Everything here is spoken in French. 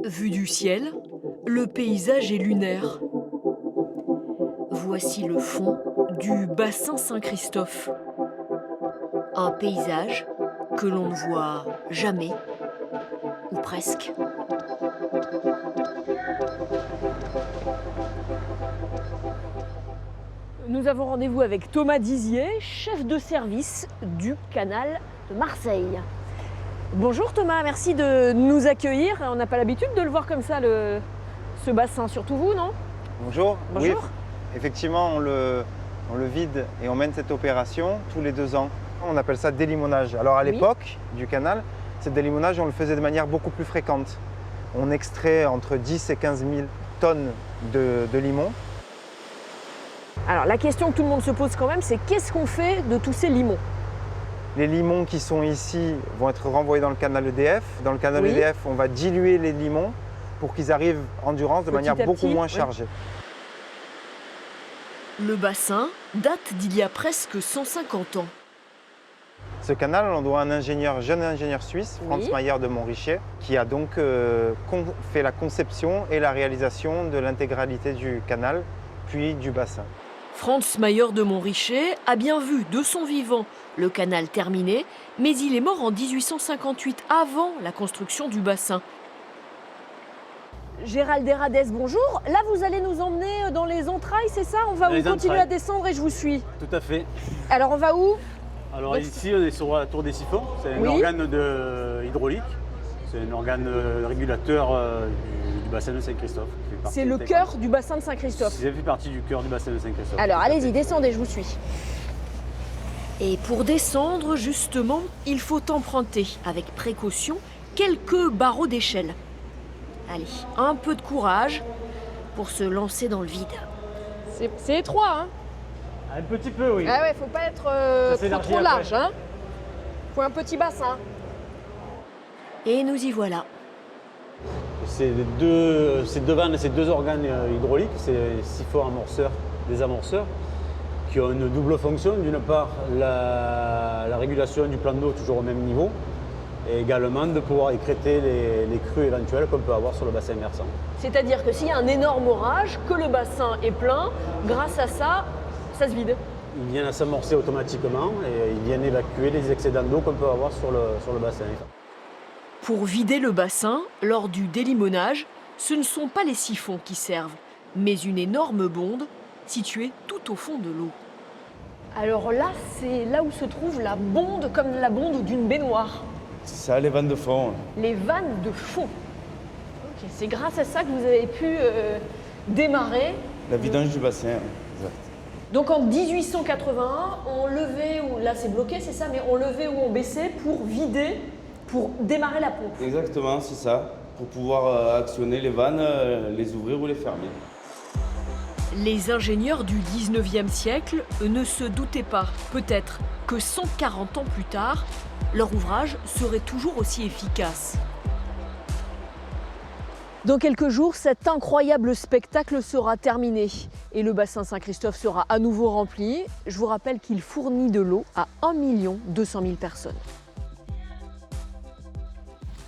Vu du ciel, le paysage est lunaire. Voici le fond du bassin Saint-Christophe. Un paysage que l'on ne voit jamais, ou presque. Nous avons rendez-vous avec Thomas Dizier, chef de service du canal de Marseille. Bonjour Thomas, merci de nous accueillir. On n'a pas l'habitude de le voir comme ça, ce bassin, surtout vous, non? Bonjour. Bonjour. Oui, effectivement, on le vide et on mène cette opération tous les 2 ans. On appelle ça délimonage. Alors à l'époque du canal, ce délimonage, on le faisait de manière beaucoup plus fréquente. On extrait entre 10 et 15 000 tonnes de limon. Alors la question que tout le monde se pose quand même, c'est qu'est-ce qu'on fait de tous ces limons? Les limons qui sont ici vont être renvoyés dans le canal EDF. Dans le canal Oui. EDF, on va diluer les limons pour qu'ils arrivent en Durance de manière beaucoup moins chargée. Le bassin date d'il y a presque 150 ans. Ce canal, on doit à un jeune ingénieur suisse, Franz Mayer de Montrichet, qui a donc fait la conception et la réalisation de l'intégralité du canal, puis du bassin. Franz Mayer de Montrichet a bien vu de son vivant le canal terminé, mais il est mort en 1858, avant la construction du bassin. Gérald Herades, bonjour. Là, vous allez nous emmener dans les entrailles, c'est ça? On va continuer à descendre et je vous suis. Tout à fait. Alors, on va où? Alors ici, on est sur la tour des siphons. C'est un organe hydraulique. C'est un organe régulateur du bassin de Saint-Christophe. C'est le cœur du bassin de Saint-Christophe. Ça fait partie du cœur du bassin de Saint-Christophe. Alors, allez-y, descendez, je vous suis. Et pour descendre, justement, il faut emprunter, avec précaution, quelques barreaux d'échelle. Allez, un peu de courage pour se lancer dans le vide. C'est étroit, hein? Un petit peu, oui. Ah ouais, faut pas être trop large, hein? Faut un petit bassin. Et nous y voilà. Ces deux vannes, ces 2 organes hydrauliques, c'est siphons amorceurs, des amorceurs, qui ont une double fonction. D'une part, la régulation du plan d'eau toujours au même niveau, et également de pouvoir écrêter les crues éventuelles qu'on peut avoir sur le bassin versant. C'est-à-dire que s'il y a un énorme orage, que le bassin est plein, grâce à ça, ça se vide. Ils viennent à s'amorcer automatiquement et ils viennent évacuer les excédents d'eau qu'on peut avoir sur le bassin. Pour vider le bassin, lors du délimonage, ce ne sont pas les siphons qui servent, mais une énorme bonde située tout au fond de l'eau. Alors là, c'est là où se trouve la bonde, comme la bonde d'une baignoire. C'est ça, les vannes de fond. Les vannes de fond. Ok, c'est grâce à ça que vous avez pu démarrer. La vidange du bassin, exact. Donc en 1881, on levait, ou là c'est bloqué, c'est ça, mais on levait ou on baissait pour vider, pour démarrer la pompe. Exactement, c'est ça. Pour pouvoir actionner les vannes, les ouvrir ou les fermer. Les ingénieurs du 19e siècle ne se doutaient pas, peut-être, que 140 ans plus tard, leur ouvrage serait toujours aussi efficace. Dans quelques jours, cet incroyable spectacle sera terminé et le bassin Saint-Christophe sera à nouveau rempli. Je vous rappelle qu'il fournit de l'eau à 1 200 000 personnes.